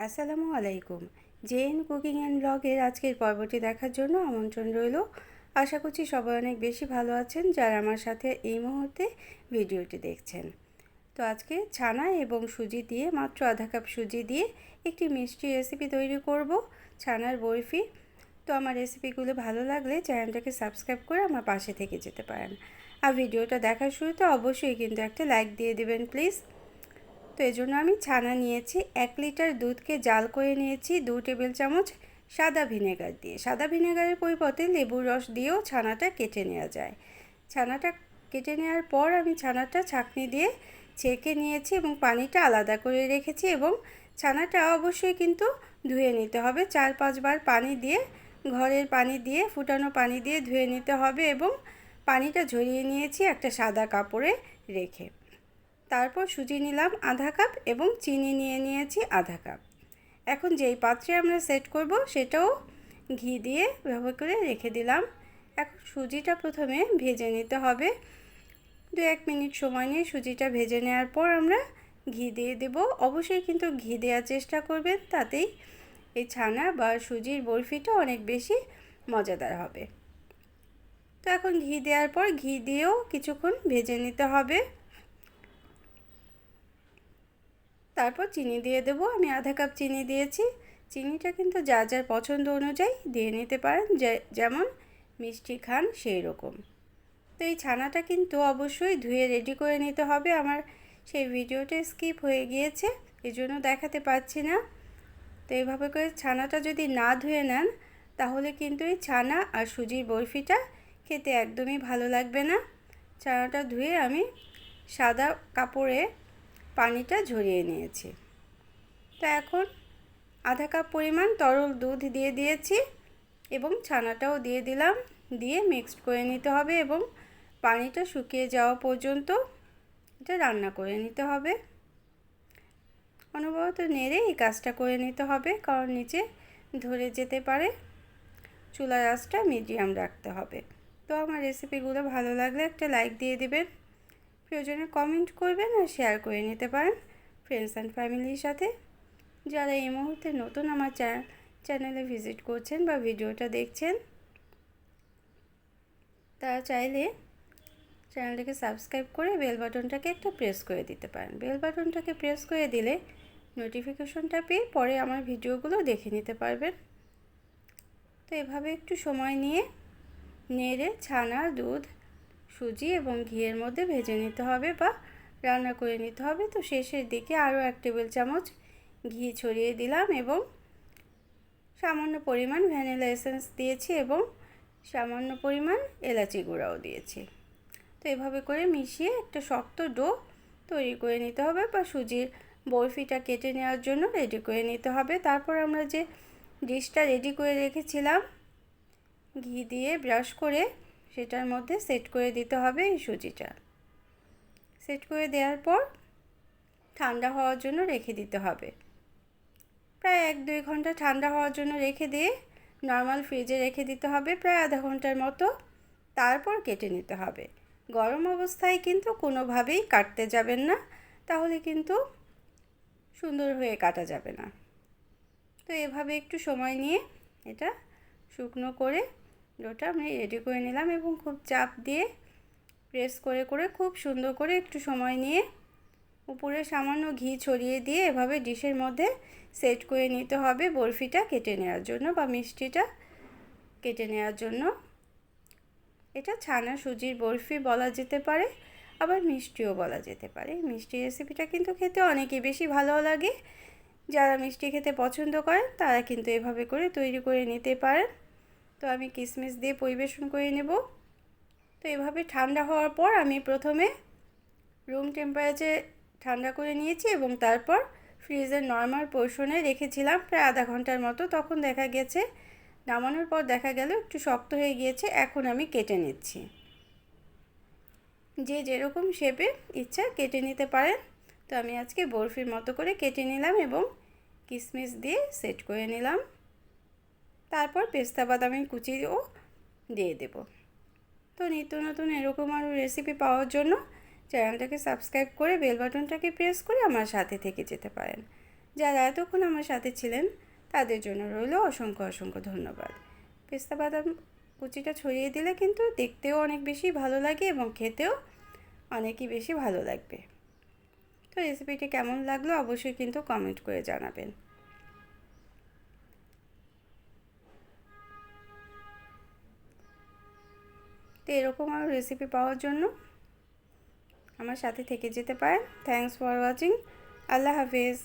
আসসালামু আলাইকুম। JN cooking and ব্লগের আজকের পর্বটি দেখার জন্য আমন্ত্রণ রইল। আশা করছি সবাই অনেক বেশি ভালো আছেন যারা আমার সাথে এই মুহূর্তে ভিডিওটি দেখছেন। তো আজকে ছানা এবং সুজি দিয়ে মাত্র আধা কাপ সুজি দিয়ে একটি মিষ্টি রেসিপি তৈরি করব, ছানার বরফি। তো আমার রেসিপিগুলো ভালো লাগলে চ্যানেলটাকে সাবস্ক্রাইব করে আমার পাশে থেকে যেতে পারেন। আর ভিডিওটা দেখার শুরুতে অবশ্যই কিন্তু একটা লাইক দিয়ে দিবেন প্লিজ। তো এই জন্য আমি ছানা নিয়েছি, 1 লিটার দুধকে জাল করে নিয়েছি 2 টেবিল চামচ সাদা ভিনেগার দিয়ে। সাদা ভিনেগারের পরিবর্তে লেবুর রস দিয়েও ছানাটা কেটে নেওয়া যায়। ছানাটা কেটে নেওয়ার পর আমি ছানাটা ছাঁকনি দিয়ে ছেঁকে নিয়েছি এবং পানিটা আলাদা করে রেখেছি, এবং ছানাটা অবশ্যই কিন্তু ধুয়ে নিতে হবে। 4-5 বার পানি দিয়ে, ঘরের পানি দিয়ে, ফুটানো পানি দিয়ে ধুয়ে নিতে হবে এবং পানিটা ঝরিয়ে নিয়েছি একটা সাদা কাপড়ে রেখে। তারপর সুজি নিলাম আধা কাপ এবং চিনি নিয়ে নিয়েছি আধা কাপ। এখন যেই পাত্রে আমরা সেট করব সেটাও ঘি দিয়ে ব্যবহার করে রেখে দিলাম। এখন সুজিটা প্রথমে ভেজে নিতে হবে। 2-1 মিনিট সময় নিয়ে সুজিটা ভেজে নেওয়ার পর আমরা ঘি দিয়ে দেব। অবশ্যই কিন্তু ঘি দেওয়ার চেষ্টা করবেন, তাতেই এই ছানা বা সুজির বরফিটা অনেক বেশি মজাদার হবে। তো এখন ঘি দেওয়ার পর ঘি দিয়েও কিছুক্ষণ ভেজে নিতে হবে। তারপর চিনি দিয়ে দেবো। আমি আধা কাপ চিনি দিয়েছি। চিনিটা কিন্তু যার যার পছন্দ অনুযায়ী দিয়ে নিতে পারেন, যেমন মিষ্টি খান সেই রকম। তো এই ছানাটা কিন্তু অবশ্যই ধুয়ে রেডি করে নিতে হবে। আমার সেই ভিডিওটা স্কিপ হয়ে গিয়েছে, এই জন্য দেখাতে পাচ্ছি না। তো এইভাবে করে ছানাটা যদি না ধুয়ে নেন তাহলে কিন্তু এই ছানা আর সুজির বরফিটা খেতে একদমই ভালো লাগবে না। ছানাটা ধুয়ে আমি সাদা কাপড়ে পানিটা ঝরিয়ে নিয়েছি। তো এখন আধা কাপ পরিমাণ তরল দুধ দিয়ে দিয়েছি এবং ছানাটাও দিয়ে দিলাম। দিয়ে মিক্সড করে নিতে হবে এবং পানিটা শুকিয়ে যাওয়া পর্যন্ত এটা রান্না করে নিতে হবে। অনবরত নেড়ে এই কাজটা করে নিতে হবে, কারণ নিচে ধরে যেতে পারে। চুলার আঁচটা মিডিয়াম রাখতে হবে। তো আমার রেসিপিগুলো ভালো লাগলে একটা লাইক দিয়ে দিবেন, প্রয়োজনে কমেন্ট করবেন আর শেয়ার করে নিতে পারেন ফ্রেন্ডস অ্যান্ড ফ্যামিলির সাথে। যারা এই মুহূর্তে নতুন আমার চ্যানেলে ভিজিট করছেন বা ভিডিওটা দেখছেন, তারা চাইলে চ্যানেলটাকে সাবস্ক্রাইব করে বেল বাটনটাকে একটা প্রেস করে দিতে পারেন। বেল বাটনটাকে প্রেস করে দিলে নোটিফিকেশনটা পেয়ে পরে আমার ভিডিওগুলো দেখে নিতে পারবেন। তো এভাবে একটু সময় নিয়ে নেড়ে ছানা, দুধ, সুজি এবং ঘিয়ের মধ্যে ভেজে নিতে হবে বা রান্না করে নিতে হবে। তো শেষের দিকে আরও 1 টেবিল চামচ ঘি ছড়িয়ে দিলাম এবং সামান্য পরিমাণ ভ্যানিলা এসেন্স দিয়েছি এবং সামান্য পরিমাণ এলাচি গুঁড়াও দিয়েছি। তো এভাবে করে মিশিয়ে একটা শক্ত ডো তৈরি করে নিতে হবে বা সুজির বরফিটা কেটে নেওয়ার জন্য রেডি করে নিতে হবে। তারপর আমরা যে ডিশটা রেডি করে রেখেছিলাম ঘি দিয়ে ব্রাশ করে, সেটার মধ্যে সেট করে দিতে হবে এই সুজিটা। সেট করে দেওয়ার পর ঠান্ডা হওয়ার জন্য রেখে দিতে হবে। প্রায় 1-2 ঘন্টা ঠান্ডা হওয়ার জন্য রেখে দিয়ে নর্মাল ফ্রিজে রেখে দিতে হবে প্রায় আধা ঘন্টার মতো। তারপর কেটে নিতে হবে। গরম অবস্থায় কিন্তু কোনোভাবেই কাটতে যাবেন না, তাহলে কিন্তু সুন্দর হয়ে কাটা যাবে না। তো এভাবে একটু সময় নিয়ে এটা শুকনো করে ডোটা আমি রেডি করে নিলাম এবং খুব চাপ দিয়ে প্রেস করে করে খুব সুন্দর করে একটু সময় নিয়ে উপরে সামান্য ঘি ছড়িয়ে দিয়ে এভাবে ডিশের মধ্যে সেট করে নিতে হবে বরফিটা কেটে নেওয়ার জন্য বা মিষ্টিটা কেটে নেওয়ার জন্য। এটা ছানা সুজির বরফি বলা যেতে পারে, আবার মিষ্টিও বলা যেতে পারে। মিষ্টি রেসিপিটা কিন্তু খেতে অনেকই বেশি ভালো লাগে। যারা মিষ্টি খেতে পছন্দ করেন তারা কিন্তু এভাবে করে তৈরি করে নিতে পারেন। তো আমি কিশমিশ দিয়ে পরিবেশন করে নেব। তো এভাবে ঠান্ডা হওয়ার পর আমি প্রথমে রুম টেম্পারেচারে ঠান্ডা করে নিয়েছি এবং তারপর ফ্রিজের নর্মাল পোর্শনে রেখেছিলাম প্রায় আধা ঘন্টার মতো। তখন দেখা গেছে, নামানোর পর দেখা গেল একটু শক্ত হয়ে গিয়েছে। এখন আমি কেটে নিচ্ছি। যে যেরকম শেপে ইচ্ছা কেটে নিতে পারেন। তো আমি আজকে বরফির মতো করে কেটে নিলাম এবং কিশমিশ দিয়ে সেট করে নিলাম। তারপর পেস্তা বাদামি কুচিও দিয়ে দেব। তো নিত্য নতুন এরকম আরও রেসিপি পাওয়ার জন্য চ্যানেলটাকে সাবস্ক্রাইব করে বেল বাটনটাকে প্রেস করে আমার সাথে থেকে যেতে পারেন। যারা এতক্ষণ আমার সাথে ছিলেন তাদের জন্য রইল অসংখ্য অসংখ্য ধন্যবাদ। পেস্তা বাদাম কুচিটা ছড়িয়ে দিলে কিন্তু দেখতেও অনেক বেশি ভালো লাগে এবং খেতেও অনেকই বেশি ভালো লাগবে। তো রেসিপিটি কেমন লাগলো অবশ্যই কিন্তু কমেন্ট করে জানাবেন। তো এরকম আরও রেসিপি পাওয়ার জন্য আমার সাথে থেকে যেতে পারেন। Thanks for watching. আল্লাহ হাফেজ।